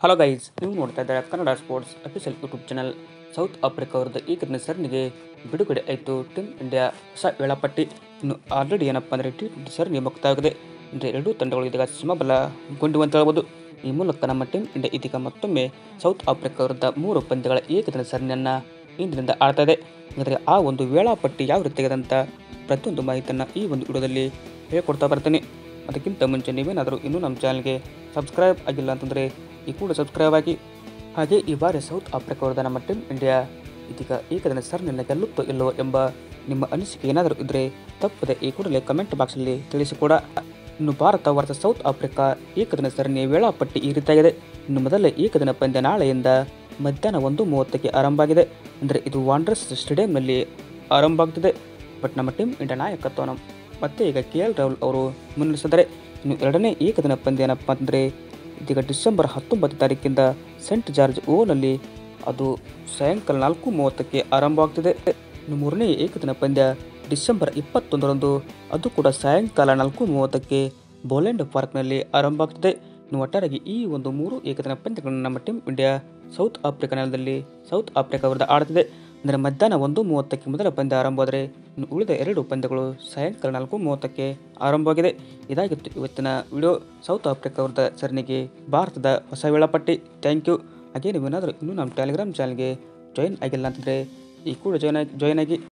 Hello guys, ನೀವು ನೋಡ್ತಾ ಇದ್ದಾರೆ Kannada sports official YouTube channel. South Africa ಅವರದ್ದು ಈಗಿನ ಸರಣಿಗೆ ಬಿಡುಗಡೆ ಆಯಿತು. ಟೀಮ್ ಇಂಡಿಯಾ ಹೊಸ ವೇಳಾಪಟ್ಟಿ ಇನ್ನು ಆಲ್ರೆಡಿ ಏನಪ್ಪ ಅಂದರೆ T20 ಸರಣಿ ಮುಕ್ತಾಯವಾಗಿದೆ. ಅಂದರೆ ಎರಡೂ ತಂಡಗಳು ಇದೀಗ ಸಮಬಲಗೊಂಡಿವೆ ಅಂತ ಹೇಳ್ಬೋದು. ಈ ಮೂಲಕ ನಮ್ಮ ಟೀಮ್ ಇಂಡಿಯಾ ಇದೀಗ ಮತ್ತೊಮ್ಮೆ ಸೌತ್ ಆಫ್ರಿಕಾ ವಿರುದ್ಧ 3 ಪಂದ್ಯಗಳ ಏಕದಿನ ಸರಣಿಯನ್ನು ಇಂದಿನಿಂದ ಆಡ್ತಾ ಇದೆ. ಅಂದರೆ ಆ ಒಂದು ವೇಳಾಪಟ್ಟಿ ಯಾವ ರೀತಿಯಾಗಿದೆ ಅಂತ ಪ್ರತಿಯೊಂದು ಮಾಹಿತಿಯನ್ನು ಈ ಒಂದು ವಿಡಿಯೋದಲ್ಲಿ ಹೇಳ್ಕೊಡ್ತಾ ಬರ್ತೀನಿ. ಅದಕ್ಕಿಂತ ಮುಂಚೆ ನೀವೇನಾದರೂ ಇನ್ನೂ ನಮ್ಮ ಚಾನಲ್ಗೆ ಸಬ್ಸ್ಕ್ರೈಬ್ ಆಗಿಲ್ಲ ಅಂತಂದರೆ ಈ ಕೂಡ ಸಬ್ಸ್ಕ್ರೈಬ್ ಆಗಿ. ಹಾಗೆ ಈ ಬಾರಿ ಸೌತ್ ಆಫ್ರಿಕಾ ವಿರುದ್ಧ ನಮ್ಮ ಟೀಮ್ ಇಂಡಿಯಾ ಇದೀಗ ಏಕದಿನ ಸರಣಿಯನ್ನು ಗೆಲ್ಲುತ್ತೋ ಇಲ್ಲವೋ ಎಂಬ ನಿಮ್ಮ ಅನಿಸಿಕೆ ಏನಾದರೂ ಇದ್ದರೆ ತಪ್ಪದೆ ಈ ಕೂಡಲೇ ಕಮೆಂಟ್ ಬಾಕ್ಸಲ್ಲಿ ತಿಳಿಸಿಕೊಡ. ಇನ್ನು ಭಾರತ ವರ್ಸಸ್ ಸೌತ್ ಆಫ್ರಿಕಾ ಏಕದಿನ ಸರಣಿಯ ವೇಳಾಪಟ್ಟಿ ಈ ರೀತಿಯಾಗಿದೆ. ಇನ್ನು ಮೊದಲೇ ಏಕದಿನ ಪಂದ್ಯ ನಾಳೆಯಿಂದ ಮಧ್ಯಾಹ್ನ 1:30ಕ್ಕೆ ಆರಂಭ ಆಗಿದೆ. ಅಂದರೆ ಇದು ವಾಂಡರರ್ಸ್ ಸ್ಟೇಡಿಯಂನಲ್ಲಿ ಆರಂಭ ಆಗ್ತಿದೆ. ಬಟ್ ನಮ್ಮ ಟೀಮ್ ಇಂಡಿಯಾ ನಾಯಕತ್ವವನ್ನು ಮತ್ತೆ ಈಗ KL ರಾಹುಲ್ ಅವರು ಮುನ್ನಡೆಸಿದ್ದಾರೆ. ಇನ್ನು ಎರಡನೇ ಏಕದಿನ ಪಂದ್ಯ ಏನಪ್ಪ ಅಂದರೆ ಇದೀಗ ಡಿಸೆಂಬರ್ 19 ತಾರೀಕಿಂದ ಸೆಂಟ್ ಜಾರ್ಜ್ ಓವಲ್ನಲ್ಲಿ ಅದು ಸಾಯಂಕಾಲ 4:30ಕ್ಕೆ ಆರಂಭವಾಗ್ತಿದೆ. ಇನ್ನು ಮೂರನೇ ಏಕದಿನ ಪಂದ್ಯ ಡಿಸೆಂಬರ್ 21ರಂದು ಅದು ಕೂಡ ಸಾಯಂಕಾಲ 4:30ಕ್ಕೆ ಬೋಲೆಂಡ್ ಪಾರ್ಕ್ನಲ್ಲಿ ಆರಂಭ ಆಗ್ತಿದೆ. ಇನ್ನು ಒಟ್ಟಾರೆಯಾಗಿ ಈ ಒಂದು 3 ಏಕದಿನ ಪಂದ್ಯಗಳನ್ನು ನಮ್ಮ ಟೀಮ್ ಇಂಡಿಯಾ ಸೌತ್ ಆಫ್ರಿಕಾ ನೆಲದಲ್ಲಿ ಸೌತ್ ಆಫ್ರಿಕಾ ವಿರುದ್ಧ ಆಡ್ತಿದೆ. ಅಂದರೆ ಮಧ್ಯಾಹ್ನ 1:30ಕ್ಕೆ ಮೊದಲ ಪಂದ್ಯ ಆರಂಭವಾದರೆ ಇನ್ನು ಉಳಿದ 2 ಪಂದ್ಯಗಳು ಸಾಯಂಕಾಲ 4:30ಕ್ಕೆ ಆರಂಭವಾಗಿದೆ. ಇದಾಗಿತ್ತು ಇವತ್ತಿನ ವಿಡಿಯೋ. ಸೌತ್ ಆಫ್ರಿಕಾ ವಿರುದ್ಧ ಸರಣಿಗೆ ಭಾರತದ ಹೊಸ ವೇಳಾಪಟ್ಟಿ. Thank you. ಹಾಗೆ ನೀವೇನಾದರೂ ಇನ್ನೂ ನಮ್ಮ ಟೆಲಿಗ್ರಾಮ್ ಚಾನಲ್ಗೆ ಜಾಯಿನ್ ಆಗಿಲ್ಲ ಅಂತಂದರೆ ಈ ಕೂಡ ಜಾಯ್ನ್ ಆಗಿ.